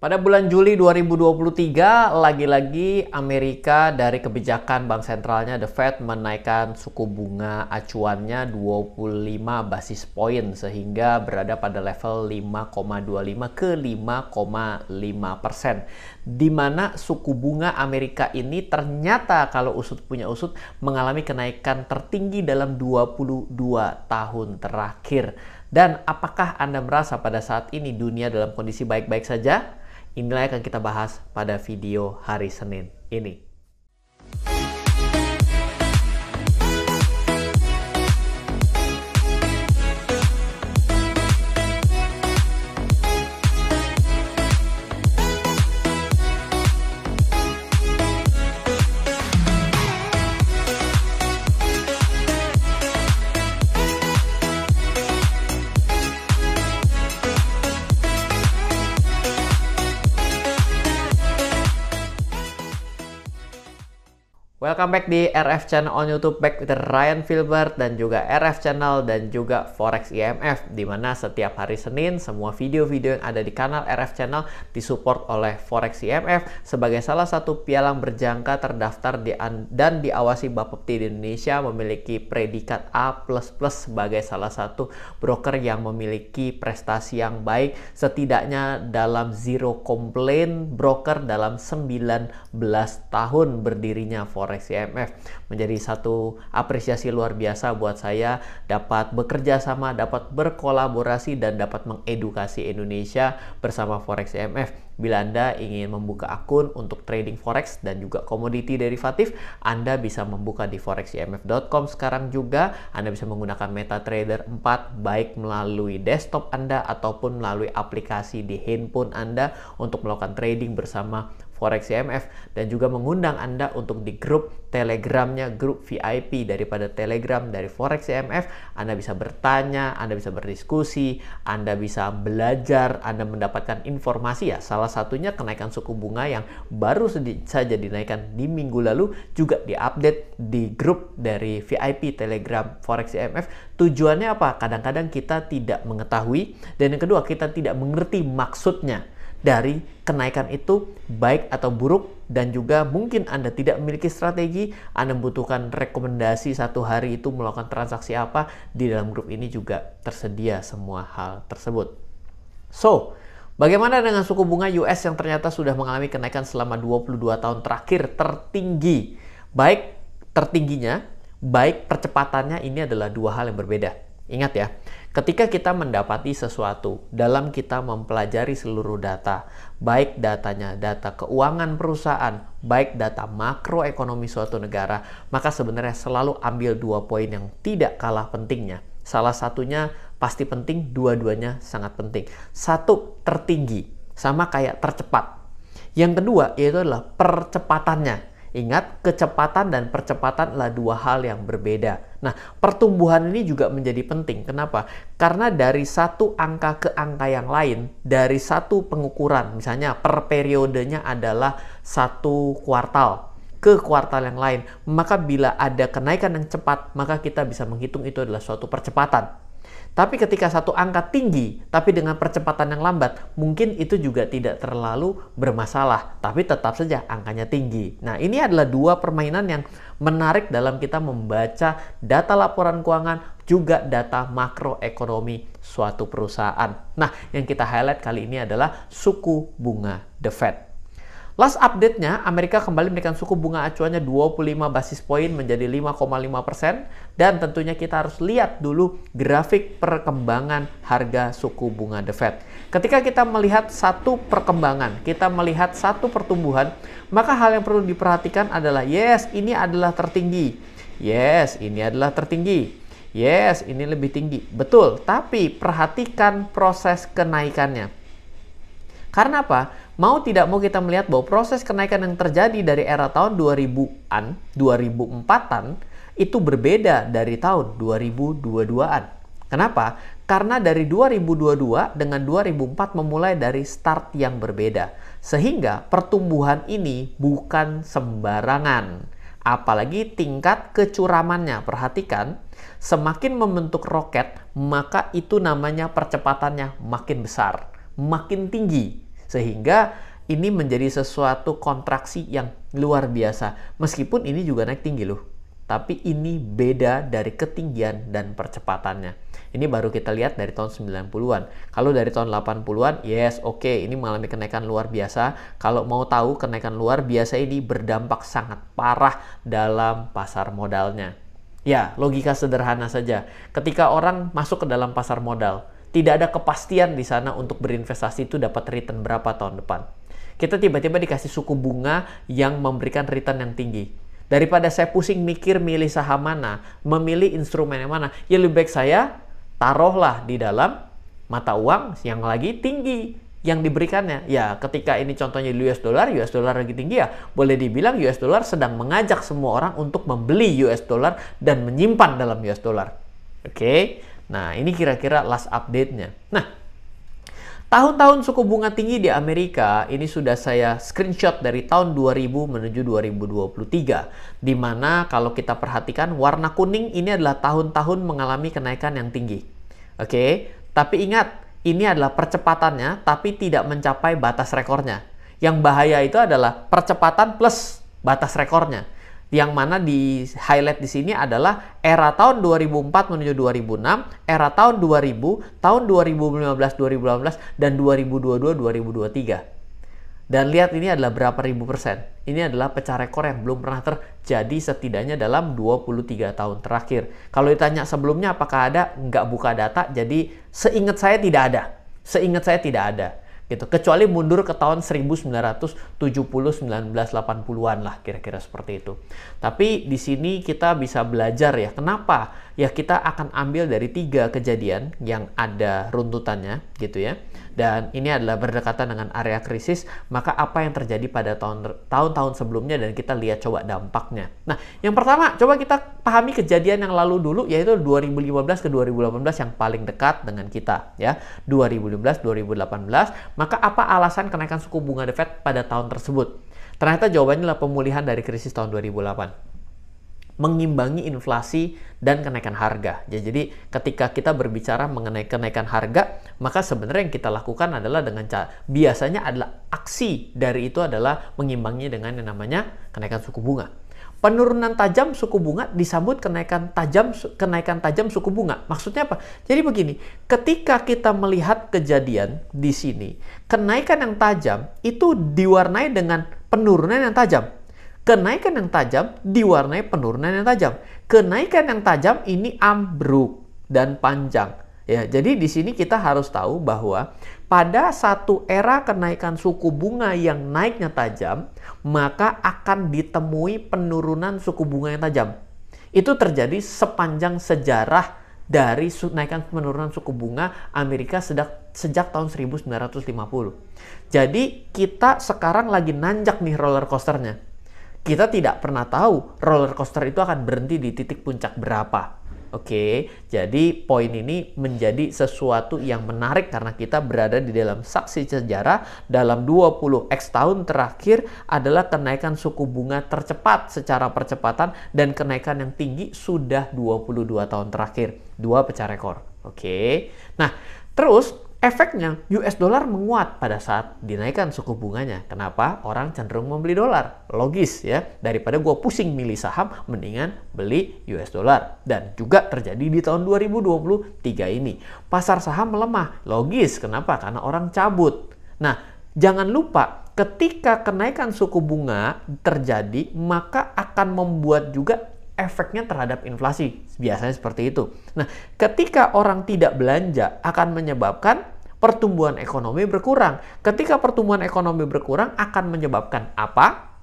Pada bulan Juli 2023, lagi-lagi Amerika dari kebijakan bank sentralnya The Fed menaikkan suku bunga acuannya 25 basis point sehingga berada pada level 5,25 ke 5,5%. Di mana suku bunga Amerika ini ternyata kalau usut punya usut mengalami kenaikan tertinggi dalam 22 tahun terakhir. Dan apakah Anda merasa pada saat ini dunia dalam kondisi baik-baik saja? Inilah yang akan kita bahas pada video hari Senin ini. Welcome back di RF Channel on YouTube, back with Ryan Filbert dan juga RF Channel dan juga Forex IMF, di mana setiap hari Senin semua video-video yang ada di kanal RF Channel disupport oleh Forex IMF sebagai salah satu pialang berjangka terdaftar dan diawasi Bapepti di Indonesia, memiliki predikat A++ sebagai salah satu broker yang memiliki prestasi yang baik, setidaknya dalam zero complaint broker dalam 19 tahun berdirinya Forex IMF. Menjadi satu apresiasi luar biasa buat saya dapat bekerja sama, dapat berkolaborasi dan dapat mengedukasi Indonesia bersama Forex IMF. Bila Anda ingin membuka akun untuk trading forex dan juga komoditi derivatif, Anda bisa membuka di foreximf.com. Sekarang juga Anda bisa menggunakan MetaTrader 4 baik melalui desktop Anda ataupun melalui aplikasi di handphone Anda untuk melakukan trading bersama Forex IMF, dan juga mengundang Anda untuk di grup Telegramnya, grup VIP daripada Telegram dari Forex IMF. Anda bisa bertanya, Anda bisa berdiskusi, Anda bisa belajar, Anda mendapatkan informasi ya. Salah satunya kenaikan suku bunga yang baru saja dinaikkan di minggu lalu juga diupdate di grup dari VIP Telegram Forex IMF. Tujuannya apa? Kadang-kadang kita tidak mengetahui, dan yang kedua kita tidak mengerti maksudnya dari kenaikan itu baik atau buruk, dan juga mungkin Anda tidak memiliki strategi, Anda membutuhkan rekomendasi satu hari itu melakukan transaksi apa. Di dalam grup ini juga tersedia semua hal tersebut. So, bagaimana dengan suku bunga US yang ternyata sudah mengalami kenaikan selama 22 tahun terakhir tertinggi? Baik tertingginya, baik percepatannya, ini adalah dua hal yang berbeda. Ingat ya, ketika kita mendapati sesuatu dalam kita mempelajari seluruh data, baik datanya data keuangan perusahaan, baik data makroekonomi suatu negara, maka sebenarnya selalu ambil dua poin yang tidak kalah pentingnya. Salah satunya pasti penting, dua-duanya sangat penting. Satu, tertinggi, sama kayak tercepat. Yang kedua, yaitu adalah percepatannya. Ingat, kecepatan dan percepatan adalah dua hal yang berbeda. Nah, pertumbuhan ini juga menjadi penting. Kenapa? Karena dari satu angka ke angka yang lain, dari satu pengukuran, misalnya per periodenya adalah satu kuartal ke kuartal yang lain, maka bila ada kenaikan yang cepat, maka kita bisa menghitung itu adalah suatu percepatan. Tapi ketika satu angka tinggi, tapi dengan percepatan yang lambat, mungkin itu juga tidak terlalu bermasalah. Tapi tetap saja angkanya tinggi. Nah, ini adalah dua permainan yang menarik dalam kita membaca data laporan keuangan, juga data makroekonomi suatu perusahaan. Nah, yang kita highlight kali ini adalah suku bunga The Fed. Last update-nya, Amerika kembali menaikkan suku bunga acuannya 25 basis point menjadi 5,5%, dan tentunya kita harus lihat dulu grafik perkembangan harga suku bunga The Fed. Ketika kita melihat satu perkembangan, kita melihat satu pertumbuhan, maka hal yang perlu diperhatikan adalah yes, ini adalah tertinggi. Yes, ini adalah tertinggi. Yes, ini lebih tinggi. Betul, tapi perhatikan proses kenaikannya. Karena apa? Mau tidak mau kita melihat bahwa proses kenaikan yang terjadi dari era tahun 2000-an, 2004-an, itu berbeda dari tahun 2022-an. Kenapa? Karena dari 2022 dengan 2004 memulai dari start yang berbeda. Sehingga pertumbuhan ini bukan sembarangan. Apalagi tingkat kecuramannya. Perhatikan, semakin membentuk roket, maka itu namanya percepatannya makin besar, makin tinggi. Sehingga ini menjadi sesuatu kontraksi yang luar biasa. Meskipun ini juga naik tinggi loh. Tapi ini beda dari ketinggian dan percepatannya. Ini baru kita lihat dari tahun 90-an. Kalau dari tahun 80-an, yes, oke, ini mengalami kenaikan luar biasa. Kalau mau tahu kenaikan luar biasa ini berdampak sangat parah dalam pasar modalnya. Ya, logika sederhana saja. Ketika orang masuk ke dalam pasar modal, tidak ada kepastian di sana untuk berinvestasi itu dapat return berapa tahun depan. Kita tiba-tiba dikasih suku bunga yang memberikan return yang tinggi. Daripada saya pusing mikir milih saham mana, memilih instrumen yang mana, ya lebih baik saya taruhlah di dalam mata uang yang lagi tinggi yang diberikannya. Ya, ketika ini contohnya US dollar lagi tinggi ya, boleh dibilang US dollar sedang mengajak semua orang untuk membeli US dollar dan menyimpan dalam US dollar. Oke, nah ini kira-kira last update-nya. Nah, tahun-tahun suku bunga tinggi di Amerika ini sudah saya screenshot dari tahun 2000 menuju 2023. Di mana kalau kita perhatikan warna kuning ini adalah tahun-tahun mengalami kenaikan yang tinggi. Oke, tapi ingat ini adalah percepatannya tapi tidak mencapai batas rekornya. Yang bahaya itu adalah percepatan plus batas rekornya. Yang mana di highlight di sini adalah era tahun 2004 menuju 2006, era tahun 2000, tahun 2015, 2018, dan 2022, 2023. Dan lihat ini adalah berapa ribu persen. Ini adalah pecah rekor yang belum pernah terjadi setidaknya dalam 23 tahun terakhir. Kalau ditanya sebelumnya apakah ada, nggak buka data, jadi seingat saya tidak ada. Seingat saya tidak ada. Gitu. Kecuali mundur ke tahun 1970-1980-an lah, kira-kira seperti itu. Tapi di sini kita bisa belajar ya, kenapa? Ya kita akan ambil dari 3 kejadian yang ada runtutannya gitu ya. Dan ini adalah berdekatan dengan area krisis, maka apa yang terjadi pada tahun-tahun sebelumnya dan kita lihat coba dampaknya. Nah, yang pertama coba kita pahami kejadian yang lalu dulu, yaitu 2015 ke 2018 yang paling dekat dengan kita ya. 2015, 2018, maka apa alasan kenaikan suku bunga The Fed pada tahun tersebut? Ternyata jawabannya adalah pemulihan dari krisis tahun 2008. Mengimbangi inflasi dan kenaikan harga. Ya, jadi ketika kita berbicara mengenai kenaikan harga, maka sebenarnya yang kita lakukan adalah dengan biasanya adalah aksi dari itu adalah mengimbanginya dengan yang namanya kenaikan suku bunga. Penurunan tajam suku bunga disambut kenaikan tajam suku bunga. Maksudnya apa? Jadi begini, ketika kita melihat kejadian di sini, kenaikan yang tajam itu diwarnai dengan penurunan yang tajam. Kenaikan yang tajam diwarnai penurunan yang tajam. Kenaikan yang tajam ini ambruk dan panjang. Ya, jadi di sini kita harus tahu bahwa pada satu era kenaikan suku bunga yang naiknya tajam, maka akan ditemui penurunan suku bunga yang tajam. Itu terjadi sepanjang sejarah dari kenaikan penurunan suku bunga Amerika sejak tahun 1950. Jadi kita sekarang lagi nanjak nih roller coasternya. Kita tidak pernah tahu roller coaster itu akan berhenti di titik puncak berapa. Oke, jadi poin ini menjadi sesuatu yang menarik karena kita berada di dalam saksi sejarah dalam 20x tahun terakhir adalah kenaikan suku bunga tercepat secara percepatan dan kenaikan yang tinggi sudah 22 tahun terakhir. 2 pecah rekor. Oke, nah terus efeknya US dollar menguat pada saat dinaikkan suku bunganya. Kenapa? Orang cenderung membeli dolar. Logis ya. Daripada gue pusing milih saham, mendingan beli US dollar. Dan juga terjadi di tahun 2023 ini. Pasar saham melemah. Logis. Kenapa? Karena orang cabut. Nah, jangan lupa ketika kenaikan suku bunga terjadi, maka akan membuat juga efeknya terhadap inflasi. Biasanya seperti itu. Nah, ketika orang tidak belanja akan menyebabkan pertumbuhan ekonomi berkurang. Ketika pertumbuhan ekonomi berkurang akan menyebabkan apa?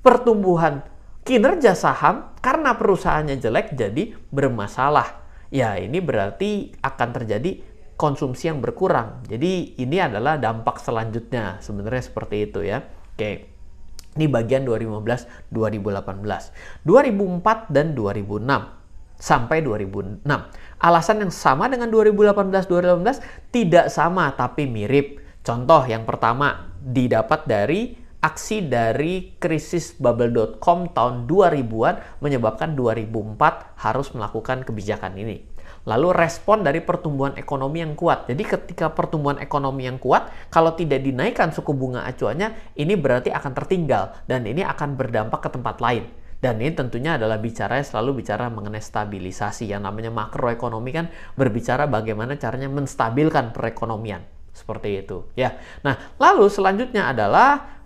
Pertumbuhan kinerja saham karena perusahaannya jelek jadi bermasalah. Ya, ini berarti akan terjadi konsumsi yang berkurang. Jadi ini adalah dampak selanjutnya. Sebenarnya seperti itu ya. Oke. Ini bagian 2015, 2018, 2004 dan 2006 sampai 2006. Alasan yang sama dengan 2018-2018 tidak sama tapi mirip. Contoh yang pertama didapat dari aksi dari krisis bubble.com tahun 2000-an menyebabkan 2004 harus melakukan kebijakan ini. Lalu respon dari pertumbuhan ekonomi yang kuat. Jadi ketika pertumbuhan ekonomi yang kuat, kalau tidak dinaikkan suku bunga acuannya, ini berarti akan tertinggal dan ini akan berdampak ke tempat lain. Dan ini tentunya adalah selalu bicara mengenai stabilisasi. Yang namanya makroekonomi kan berbicara bagaimana caranya menstabilkan perekonomian. Seperti itu ya. Nah, lalu selanjutnya adalah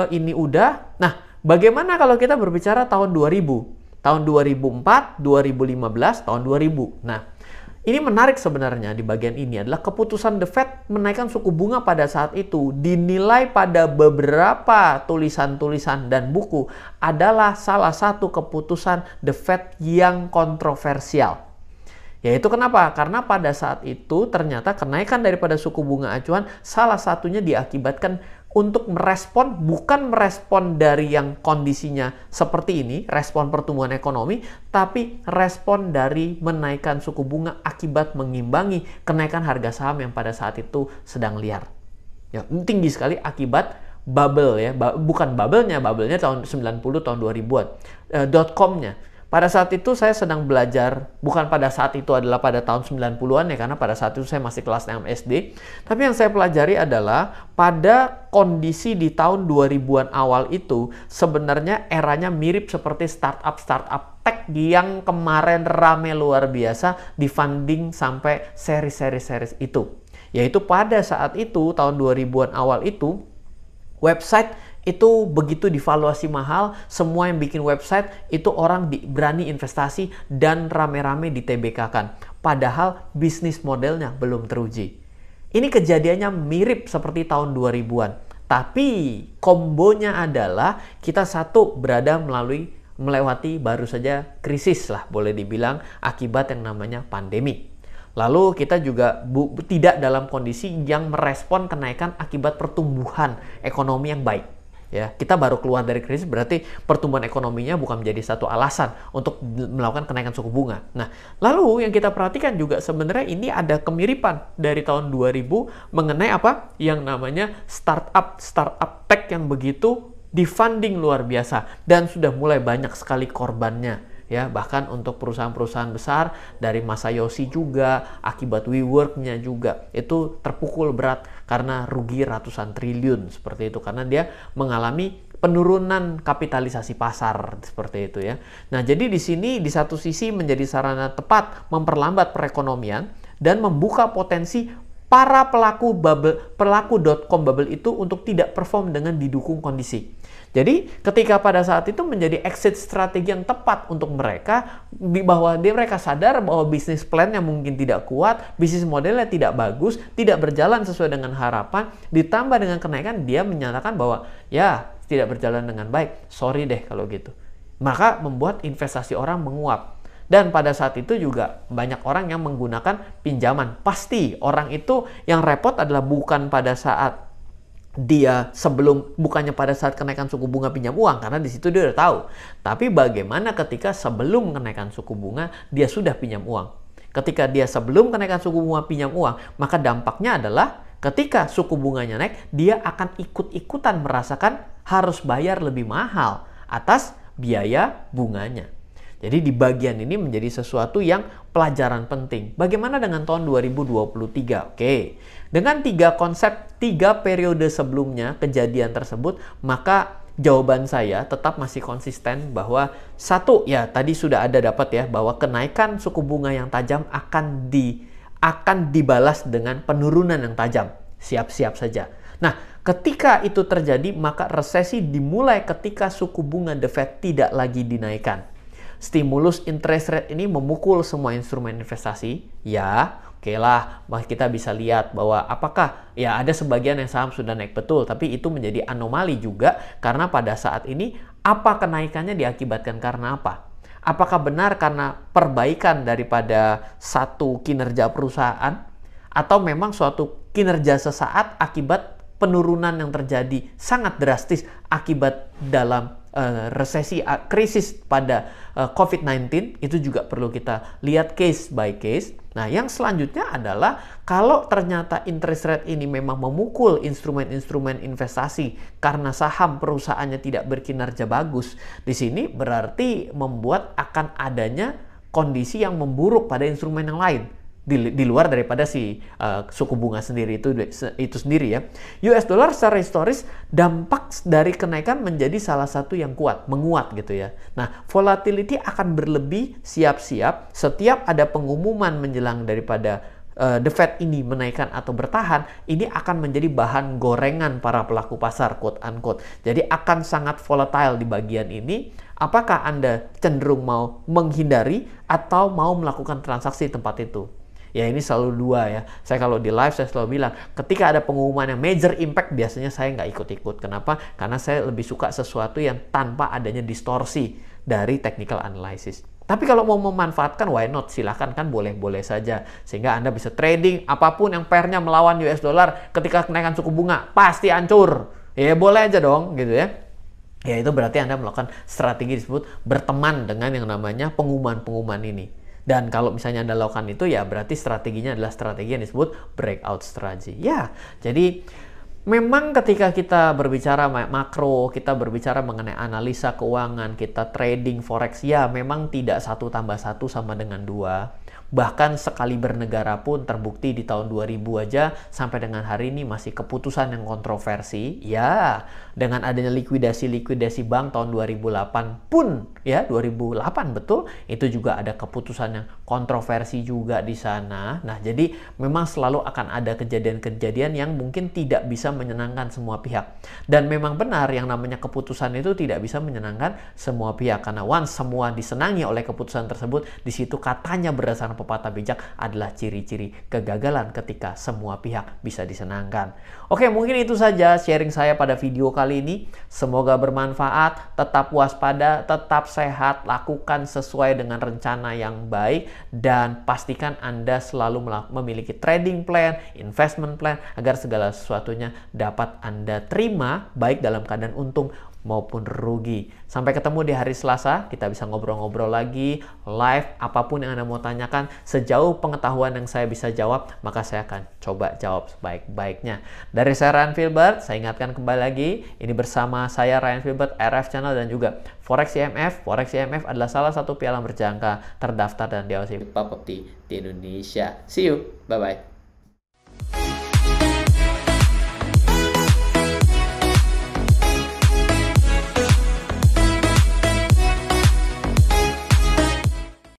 ini udah. Nah, bagaimana kalau kita berbicara tahun 2000? Tahun 2004, 2015, tahun 2000. Nah, ini menarik sebenarnya di bagian ini adalah keputusan The Fed menaikkan suku bunga pada saat itu dinilai pada beberapa tulisan-tulisan dan buku adalah salah satu keputusan The Fed yang kontroversial. Yaitu kenapa? Karena pada saat itu ternyata kenaikan daripada suku bunga acuan salah satunya diakibatkan untuk bukan merespon dari yang kondisinya seperti ini, respon pertumbuhan ekonomi, tapi respon dari menaikkan suku bunga akibat mengimbangi kenaikan harga saham yang pada saat itu sedang liar. Ya, tinggi sekali akibat bubble ya, bukan bubble-nya tahun 90 tahun 2000-an. .com-nya. Pada saat itu saya sedang belajar, bukan pada saat itu adalah pada tahun 90-an ya, karena pada saat itu saya masih kelas 6 SD. Tapi yang saya pelajari adalah pada kondisi di tahun 2000-an awal itu sebenarnya eranya mirip seperti startup tech yang kemarin rame luar biasa di funding sampai seri-seri itu. Yaitu pada saat itu, tahun 2000-an awal itu, website itu begitu divaluasi mahal, semua yang bikin website itu orang berani investasi dan rame-rame di TBK-kan. Padahal bisnis modelnya belum teruji. Ini kejadiannya mirip seperti tahun 2000-an. Tapi kombonya adalah kita melewati baru saja krisis lah boleh dibilang akibat yang namanya pandemi. Lalu kita juga tidak dalam kondisi yang merespon kenaikan akibat pertumbuhan ekonomi yang baik. Ya, kita baru keluar dari krisis, berarti pertumbuhan ekonominya bukan menjadi satu alasan untuk melakukan kenaikan suku bunga. Nah, lalu yang kita perhatikan juga sebenarnya ini ada kemiripan dari tahun 2000 mengenai apa yang namanya startup tech yang begitu di-funding luar biasa dan sudah mulai banyak sekali korbannya. Ya, bahkan untuk perusahaan-perusahaan besar dari Masayoshi juga, akibat WeWork-nya juga itu terpukul berat karena rugi ratusan triliun seperti itu karena dia mengalami penurunan kapitalisasi pasar seperti itu ya. Nah, jadi di sini di satu sisi menjadi sarana tepat memperlambat perekonomian dan membuka potensi para pelaku .com bubble itu untuk tidak perform dengan didukung kondisi. Jadi ketika pada saat itu menjadi exit strategi yang tepat untuk mereka, bahwa mereka sadar bahwa bisnis plan-nya mungkin tidak kuat, bisnis modelnya tidak bagus, tidak berjalan sesuai dengan harapan, ditambah dengan kenaikan, dia menyatakan bahwa ya tidak berjalan dengan baik, sorry deh kalau gitu. Maka membuat investasi orang menguap. Dan pada saat itu juga banyak orang yang menggunakan pinjaman. Pasti orang itu yang repot adalah bukan pada saat bukannya pada saat kenaikan suku bunga pinjam uang, karena di situ dia udah tahu. Tapi bagaimana ketika sebelum kenaikan suku bunga dia sudah pinjam uang? Ketika dia sebelum kenaikan suku bunga pinjam uang, maka dampaknya adalah ketika suku bunganya naik, dia akan ikut-ikutan merasakan harus bayar lebih mahal atas biaya bunganya. Jadi di bagian ini menjadi sesuatu yang pelajaran penting. Bagaimana dengan tahun 2023? Oke, dengan 3 periode sebelumnya kejadian tersebut, maka jawaban saya tetap masih konsisten bahwa satu, ya tadi sudah ada dapat ya, bahwa kenaikan suku bunga yang tajam akan dibalas dengan penurunan yang tajam. Siap-siap saja. Nah, ketika itu terjadi, maka resesi dimulai ketika suku bunga The Fed tidak lagi dinaikkan. Stimulus interest rate ini memukul semua instrumen investasi. Ya, oke lah, kita bisa lihat bahwa apakah ya ada sebagian yang saham sudah naik betul, tapi itu menjadi anomali juga karena pada saat ini apa kenaikannya diakibatkan karena apa? Apakah benar karena perbaikan daripada satu kinerja perusahaan atau memang suatu kinerja sesaat akibat penurunan yang terjadi sangat drastis akibat dalam resesi, krisis pada COVID-19, itu juga perlu kita lihat case by case. Nah, yang selanjutnya adalah kalau ternyata interest rate ini memang memukul instrumen-instrumen investasi karena saham perusahaannya tidak berkinerja bagus, di sini berarti membuat akan adanya kondisi yang memburuk pada instrumen yang lain. Di luar daripada suku bunga sendiri itu sendiri ya. US dollar secara historis dampak dari kenaikan menjadi salah satu yang menguat gitu ya. Nah, volatility akan berlebih siap-siap setiap ada pengumuman menjelang daripada the Fed ini menaikkan atau bertahan, ini akan menjadi bahan gorengan para pelaku pasar, quote unquote. Jadi akan sangat volatile di bagian ini. Apakah Anda cenderung mau menghindari atau mau melakukan transaksi di tempat itu? Ya, ini selalu dua ya. Saya kalau di live saya selalu bilang, ketika ada pengumuman yang major impact, biasanya saya nggak ikut-ikut. Kenapa? Karena saya lebih suka sesuatu yang tanpa adanya distorsi dari technical analysis. Tapi kalau mau memanfaatkan, why not? Silahkan, kan boleh-boleh saja. Sehingga Anda bisa trading apapun yang pairnya melawan US dollar ketika kenaikan suku bunga, pasti hancur. Ya boleh aja dong gitu ya. Ya itu berarti Anda melakukan strategi disebut berteman dengan yang namanya pengumuman-pengumuman ini. Dan kalau misalnya Anda lakukan itu, ya berarti strateginya adalah strategi yang disebut breakout strategy. Ya, jadi memang ketika kita berbicara makro, kita berbicara mengenai analisa keuangan, kita trading forex, ya memang tidak 1 tambah 1 sama dengan 2. Bahkan sekali bernegara pun terbukti di tahun 2000 aja sampai dengan hari ini masih keputusan yang kontroversi. Ya, dengan adanya likuidasi bank tahun 2008 pun, ya 2008 betul, itu juga ada keputusan yang kontroversi juga di sana. Nah, jadi memang selalu akan ada kejadian-kejadian yang mungkin tidak bisa menyenangkan semua pihak. Dan memang benar yang namanya keputusan itu tidak bisa menyenangkan semua pihak, karena once semua disenangi oleh keputusan tersebut, di situ katanya berdasarkan pepatah bijak adalah ciri-ciri kegagalan ketika semua pihak bisa disenangkan. Oke, mungkin itu saja sharing saya pada video kali ini. Semoga bermanfaat, tetap waspada, tetap sehat, lakukan sesuai dengan rencana yang baik, dan pastikan Anda selalu memiliki trading plan, investment plan, agar segala sesuatunya dapat Anda terima, baik dalam keadaan untung maupun rugi. Sampai ketemu di hari Selasa, kita bisa ngobrol-ngobrol lagi, live, apapun yang Anda mau tanyakan, sejauh pengetahuan yang saya bisa jawab, maka saya akan coba jawab sebaik-baiknya. Dari saya Ryan Filbert, saya ingatkan kembali lagi, ini bersama saya Ryan Filbert, RF Channel, dan juga Forex IMF. Forex IMF adalah salah satu pialang berjangka terdaftar dan diawasi Bapepti di Indonesia. See you, bye-bye.